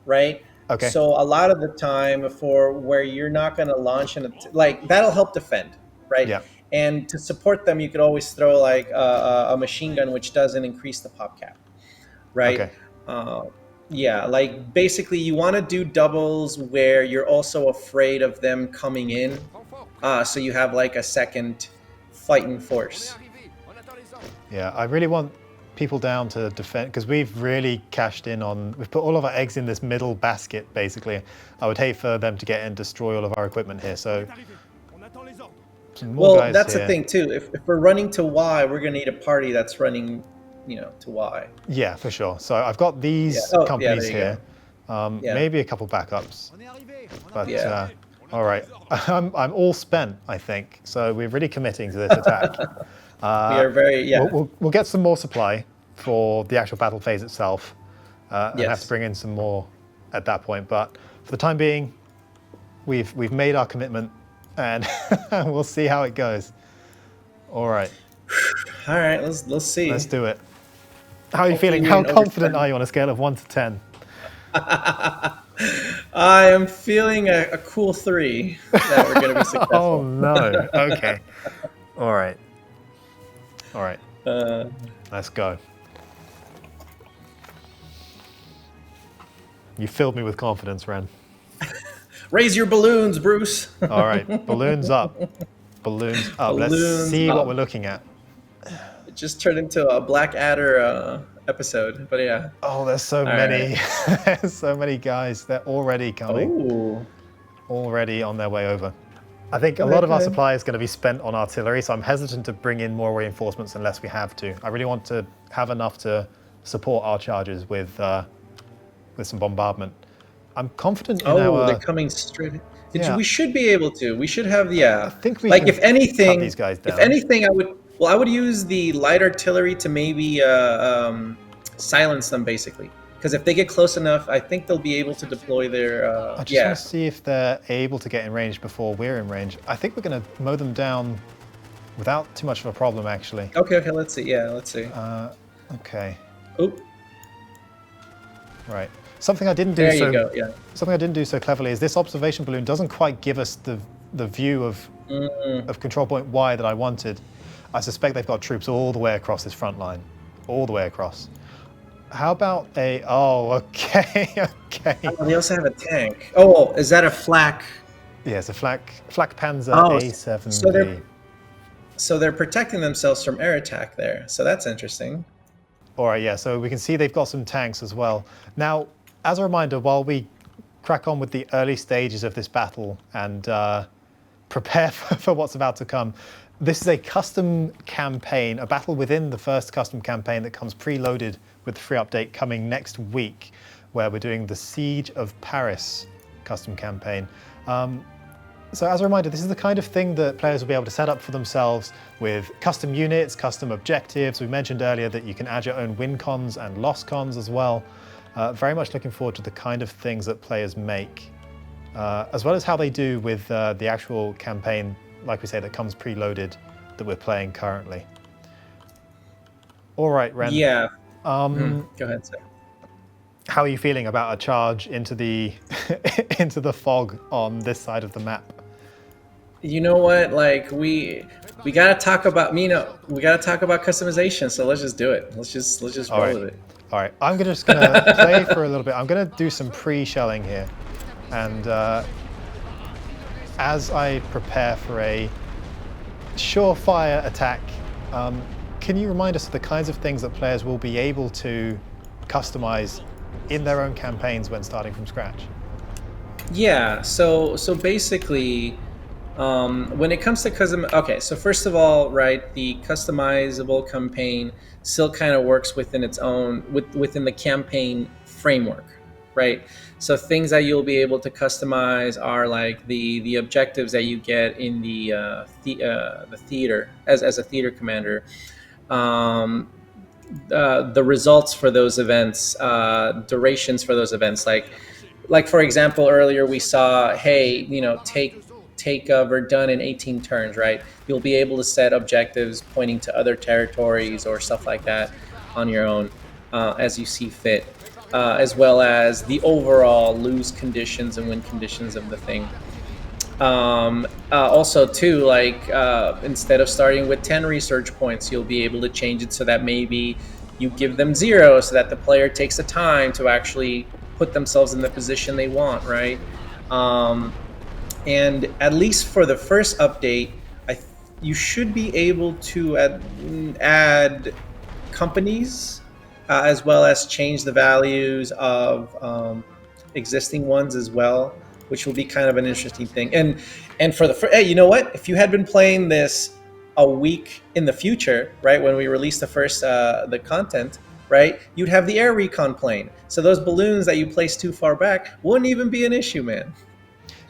right? Okay. So a lot of the time, for where you're not going to launch like that'll help defend, right? Yeah. And to support them, you could always throw like a machine gun, which doesn't increase the pop cap, right? Okay. Yeah, like basically you want to do doubles where you're also afraid of them coming in, so you have like a second fighting force. Yeah, I really want people down to defend because we've really cashed in on. We've put all of our eggs in this middle basket, basically. I would hate for them to get in and destroy all of our equipment here. So, some more Well, guys that's here. the thing too. If we're running to Y, we're gonna need a party that's running, to Y. Yeah, for sure. So I've got these Yeah. Oh, yeah, companies there you here. Yeah. Maybe a couple backups, but Yeah. All right. I'm all spent, I think. So we're really committing to this attack. We are very, yeah. We'll get some more supply for the actual battle phase itself, and have to Yes. bring in some more at that point. But for the time being, we've made our commitment, and we'll see how it goes. All right, All right, let's see. let's do it. How are you Hopefully feeling? we How didn't confident overspend. are you on a scale of 1 to 10? I am feeling a cool 3 that we're going to be Oh successful. no. Okay. All right. All right. Uh, Let's go. You filled me with confidence, Ren. Raise your balloons, Bruce. All right, balloons up. Balloons up. Let's Balloons see what we're up. looking at. It just turned into a Blackadder episode, but yeah. Oh, there's so All many. right. There's so many guys. They're already coming, Oh, already on their way over. I think a go lot ahead, of go our ahead. supply is going to be spent on artillery, so I'm hesitant to bring in more reinforcements unless we have to. I really want to have enough to support our charges with some bombardment. I'm confident in Oh, they're our. coming straight. Yeah, We should be able to. We should have the, I think we like can cut these guys if down. anything, I would use the light artillery to maybe silence them basically. Because if they get close enough, I think they'll be able to deploy their, I just want yeah. to see if they're able to get in range before we're in range. I think we're going to mow them down without too much of a problem, actually. Okay, let's see. Yeah, let's see. Okay, Oh, right. Something I didn't do there so you go. Yeah. something I didn't do so cleverly is this observation balloon doesn't quite give us the view of control point Y that I wanted. I suspect they've got troops all the way across this front line, all the way across. How about a? Oh, okay, okay. Oh, they also have a tank. Oh, is that a flak? Yeah, it's a flak Panzer Oh, so A7V. they're protecting themselves from air attack there. So that's interesting. All right, yeah. So we can see they've got some tanks as well. Now, as a reminder, while we crack on with the early stages of this battle and prepare for what's about to come, this is a custom campaign, a battle within the first custom campaign that comes preloaded with the free update coming next week, where we're doing the Siege of Paris custom campaign. So as a reminder, this is the kind of thing that players will be able to set up for themselves with custom units, custom objectives. We mentioned earlier that you can add your own win cons and loss cons as well. Very much looking forward to the kind of things that players make, as well as how they do with the actual campaign, like we say, that comes preloaded that we're playing currently. All right, Ren. Yeah. Go ahead, sir. How are you feeling about a charge into the into the fog on this side of the map? You know what? Like we gotta talk about we gotta talk about customization. So let's just do it. Let's just All roll right. with it. All right, I'm just gonna play for a little bit. I'm gonna do some pre-shelling here, and as I prepare for a surefire attack, can you remind us of the kinds of things that players will be able to customize in their own campaigns when starting from scratch? Yeah. So basically, when it comes to custom, okay. So first of all, right, the customizable campaign still kind of works within its own within the campaign framework, right? So things that you'll be able to customize are like the objectives that you get in the theater as a theater commander. Um, the results for those events, durations for those events, like for example, earlier we saw, hey, take Verdun in 18 turns, right? You'll be able to set objectives pointing to other territories or stuff like that on your own as you see fit, as well as the overall lose conditions and win conditions of the thing. Also, too, like instead of starting with 10 research points, you'll be able to change it so that maybe you give them 0 so that the player takes the time to actually put themselves in the position they want, right? And at least for the first update, you should be able to add companies as well as change the values of existing ones as well, which will be kind of an interesting thing. And for hey, you know what? If you had been playing this a week in the future, right, when we release the first the content, right, you'd have the air recon plane. So those balloons that you placed too far back wouldn't even be an issue, man.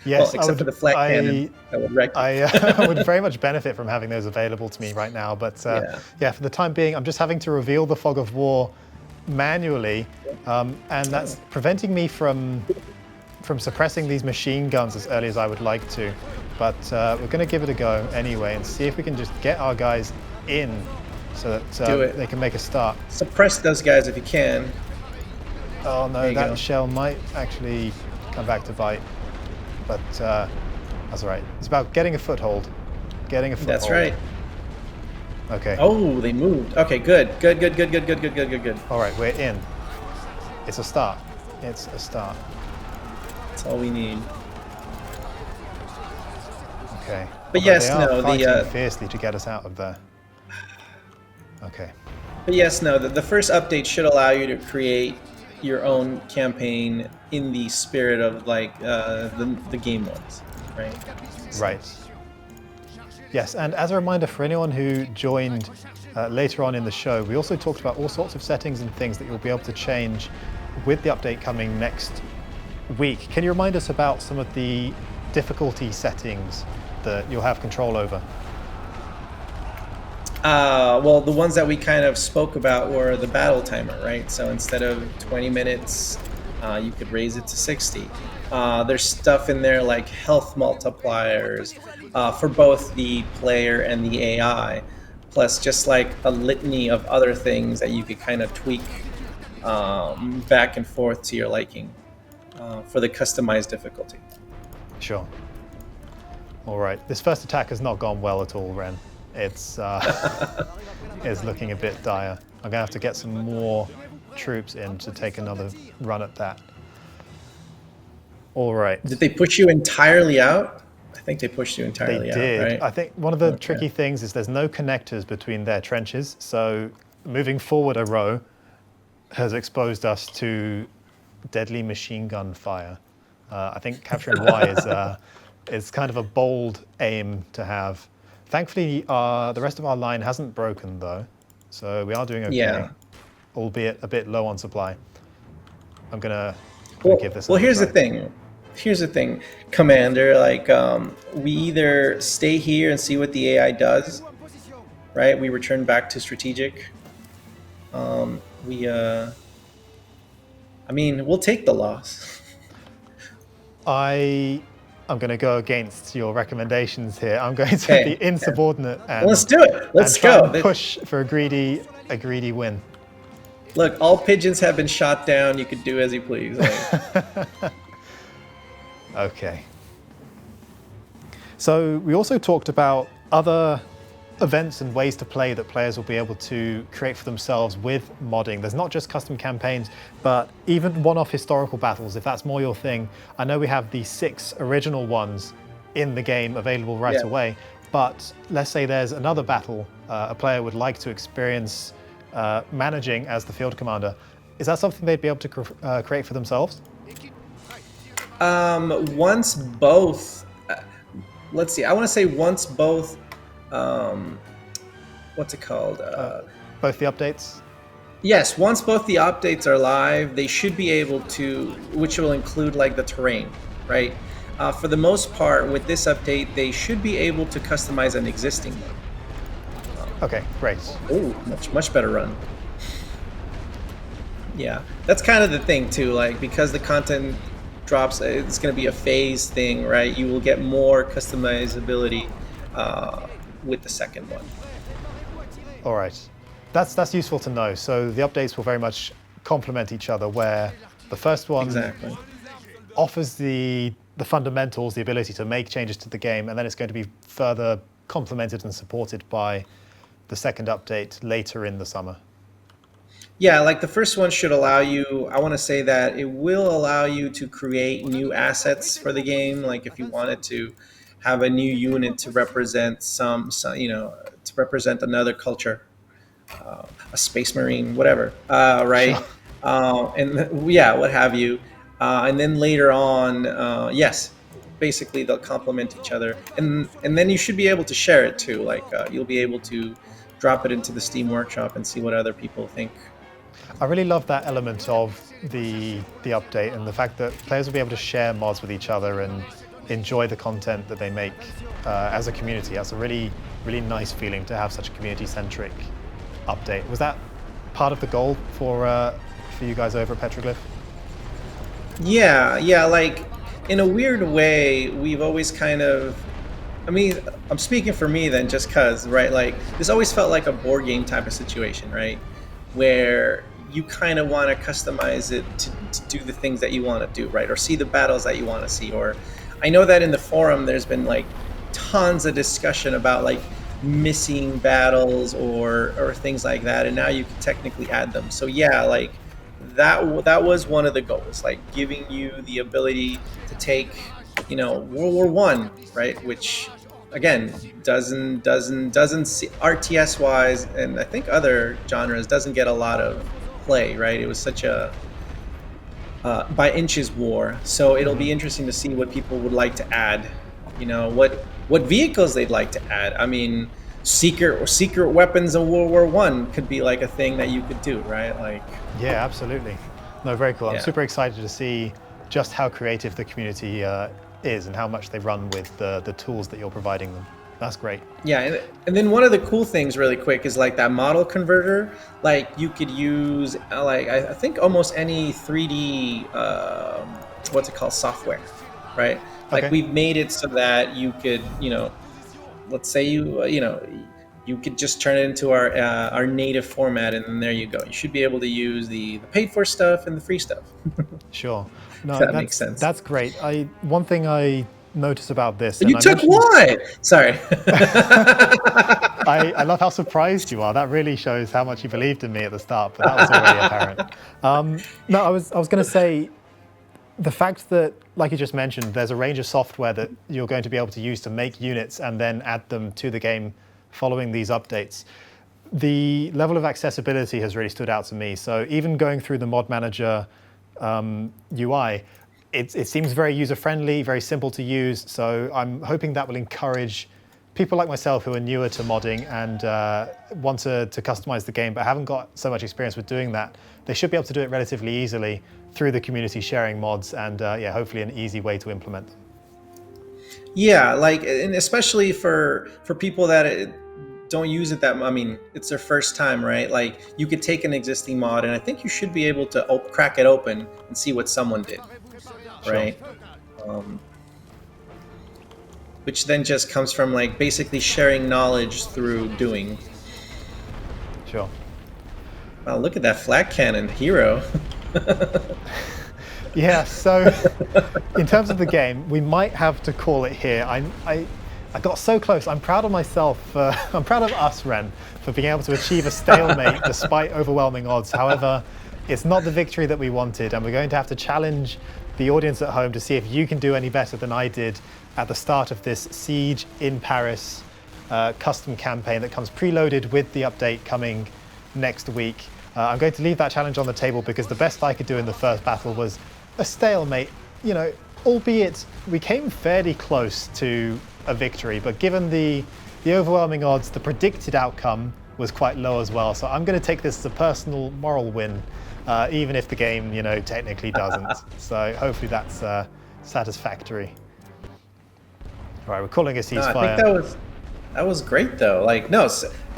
Well, Yes, except for the flat cannon I, that would wreck you. I would very much benefit from having those available to me right now. But Yeah. yeah, for the time being, I'm just having to reveal the fog of war manually, and that's preventing me from suppressing these machine guns as early as I would like to. But we're going to give it a go anyway and see if we can just get our guys in so that they can make a start. Suppress those guys if you can. Oh no, that shell might actually come back to bite. But that's all right. It's about getting a foothold. Getting a foothold. That's right. Okay. Oh, they moved. Okay, good. Good. All right, we're in. It's a start. It's a start. That's all we need. Okay. But yes, they are no, fighting fiercely to get us out of there. Okay. But yes, no, the first update should allow you to create your own campaign in the spirit of like the game modes, right? Right. Yes, and as a reminder for anyone who joined later on in the show, we also talked about all sorts of settings and things that you'll be able to change with the update coming next week. Can you remind us about some of the difficulty settings that you'll have control over? Well, the ones that we kind of spoke about were the battle timer, right? So instead of 20 minutes, you could raise it to 60. There's stuff in there like health multipliers for both the player and the AI, plus just like a litany of other things that you could kind of tweak back and forth to your liking for the customized difficulty. Sure. All right. This first attack has not gone well at all, Ren. It's it's looking a bit dire. I'm going to have to get some more troops in to take another run at that. All right. Did they push you entirely out? I think they pushed you entirely out, right? I think one of the tricky things is there's no connectors between their trenches, so moving forward a row has exposed us to deadly machine gun fire. I think capturing Y is kind of a bold aim to have. Thankfully, the rest of our line hasn't broken though, so we are doing okay, albeit a bit low on supply. I'm gonna give this. Well, here's the thing. Here's the thing, Commander. Like, we either stay here and see what the AI does, right? We return back to strategic. I mean, we'll take the loss. I'm going to go against your recommendations here. I'm going to be insubordinate and let's do it. Let's go. Push for a greedy win. Look, all pigeons have been shot down. You could do as you please. Okay. So we also talked about other events and ways to play that players will be able to create for themselves with modding. There's not just custom campaigns, but even one-off historical battles, if that's more your thing. I know we have the 6 original ones in the game available right away, but let's say there's another battle a player would like to experience managing as the field commander. Is that something they'd be able to create for themselves? Once both, let's see, I want to say once both, what's it called? Both the updates? Yes, once both the updates are live, they should be able to, which will include like the terrain, right? For the most part, with this update, they should be able to customize an existing one. Okay, great. Oh, much better run. Yeah, that's kind of the thing too, like because the content drops, it's going to be a phase thing, right? You will get more customizability with the second one. All right, that's useful to know. So the updates will very much complement each other, where the first one offers the fundamentals, the ability to make changes to the game, and then it's going to be further complemented and supported by the second update later in the summer. Yeah, like the first one should allow you, I want to say that it will allow you to create new assets for the game. Like if you wanted to have a new unit to represent some to represent another culture, a space marine, whatever, right? Sure. And yeah, what have you. And then later on, yes, basically they'll complement each other. And then you should be able to share it too. Like you'll be able to drop it into the Steam Workshop and see what other people think. I really love that element of the update and the fact that players will be able to share mods with each other and enjoy the content that they make as a community. That's a really, really nice feeling to have such a community-centric update. Was that part of the goal for you guys over at Petroglyph? Yeah, like in a weird way, we've always kind of, I mean, I'm speaking for me then just cuz, right? Like this always felt like a board game type of situation, right? Where you kind of want to customize it to do the things that you want to do, right? Or see the battles that you want to see. Or I know that in the forum there's been like tons of discussion about like missing battles or things like that, and now you can technically add them. So yeah, like that was one of the goals, like giving you the ability to take, World War I, right? Which again doesn't see RTS wise, and I think other genres doesn't get a lot of play, right? It was such a by inches war. So it'll be interesting to see what people would like to add. What vehicles they'd like to add. I mean, secret weapons in World War I could be like a thing that you could do, right? Like, Yeah, absolutely. No, very cool. I'm yeah. super excited to see just how creative the community is and how much they run with the tools that you're providing them. That's great. Yeah, and then one of the cool things, really quick, is like that model converter. Like you could use like I think almost any 3D what's it called, software, right? Like Okay. we've made it so that you could, let's say you could just turn it into our native format, and then there you go. You should be able to use the paid for stuff and the free stuff. Sure. If No, that makes sense. that's great. One thing I noticed about this, and You I took mentioned, what? Sorry. I love how surprised you are. That really shows how much you believed in me at the start, but that was already apparent. No, I was going to say the fact that, like you just mentioned, there's a range of software that you're going to be able to use to make units and then add them to the game following these updates. The level of accessibility has really stood out to me. So even going through the mod manager UI, it seems very user-friendly, very simple to use. So I'm hoping that will encourage people like myself who are newer to modding and want to customize the game but haven't got so much experience with doing that. They should be able to do it relatively easily through the community sharing mods and yeah, hopefully an easy way to implement them. Yeah, like, and especially for people that don't use it that I mean, it's their first time, right? Like, you could take an existing mod, and I think you should be able to crack it open and see what someone did, Sure. right? Which then just comes from like basically sharing knowledge through doing. Sure. Wow, look at that flat cannon hero. Yeah, so in terms of the game, we might have to call it here. I got so close. I'm proud of myself. I'm proud of us, Ren, for being able to achieve a stalemate despite overwhelming odds. However, it's not the victory that we wanted, and we're going to have to challenge the audience at home to see if you can do any better than I did at the start of this Siege in Paris custom campaign that comes preloaded with the update coming next week. I'm going to leave that challenge on the table because the best I could do in the first battle was a stalemate, albeit we came fairly close to a victory, but given the overwhelming odds, the predicted outcome was quite low as well. So I'm going to take this as a personal moral win, even if the game, technically doesn't. So hopefully that's satisfactory. All right, we're calling a ceasefire. No, I think that was great though. Like, no,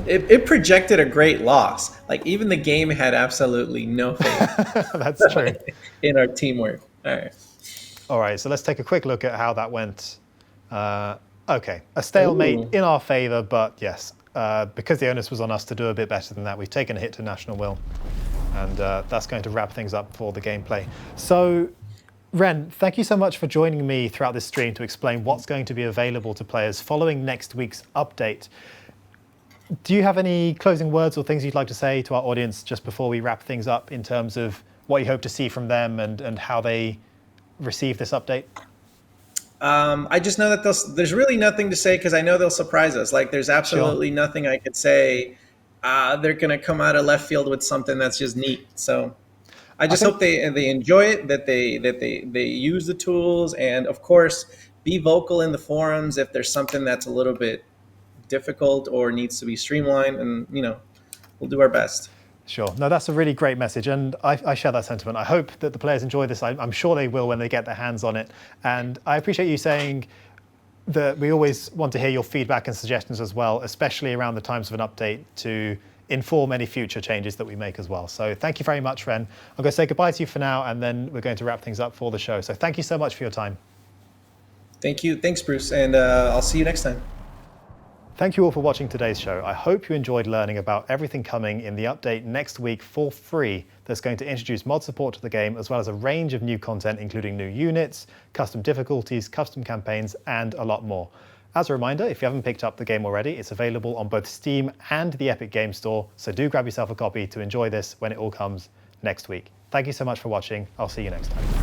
it projected a great loss. Like, even the game had absolutely no faith. That's true. In our teamwork. All right. All right, so let's take a quick look at how that went. Okay, a stalemate Ooh. in our favor, but yes, because the onus was on us to do a bit better than that, we've taken a hit to national will, and that's going to wrap things up for the gameplay. So, Ren, thank you so much for joining me throughout this stream to explain what's going to be available to players following next week's update. Do you have any closing words or things you'd like to say to our audience just before we wrap things up in terms of what you hope to see from them and how they receive this update? I just know that there's really nothing to say because I know they'll surprise us. Like, there's absolutely nothing I could say. They're going to come out of left field with something that's just neat. So I just hope they enjoy it, that they use the tools, and of course, be vocal in the forums if there's something that's a little bit difficult or needs to be streamlined, and we'll do our best. Sure. No, that's a really great message, and I share that sentiment. I hope that the players enjoy this. I'm sure they will when they get their hands on it. And I appreciate you saying that we always want to hear your feedback and suggestions as well, especially around the times of an update to inform any future changes that we make as well. So thank you very much, Ren. I'm going to say goodbye to you for now, and then we're going to wrap things up for the show. So thank you so much for your time. Thank you. Thanks, Bruce. And I'll see you next time. Thank you all for watching today's show. I hope you enjoyed learning about everything coming in the update next week for free that's going to introduce mod support to the game, as well as a range of new content, including new units, custom difficulties, custom campaigns, and a lot more. As a reminder, if you haven't picked up the game already, it's available on both Steam and the Epic Games Store, so do grab yourself a copy to enjoy this when it all comes next week. Thank you so much for watching. I'll see you next time.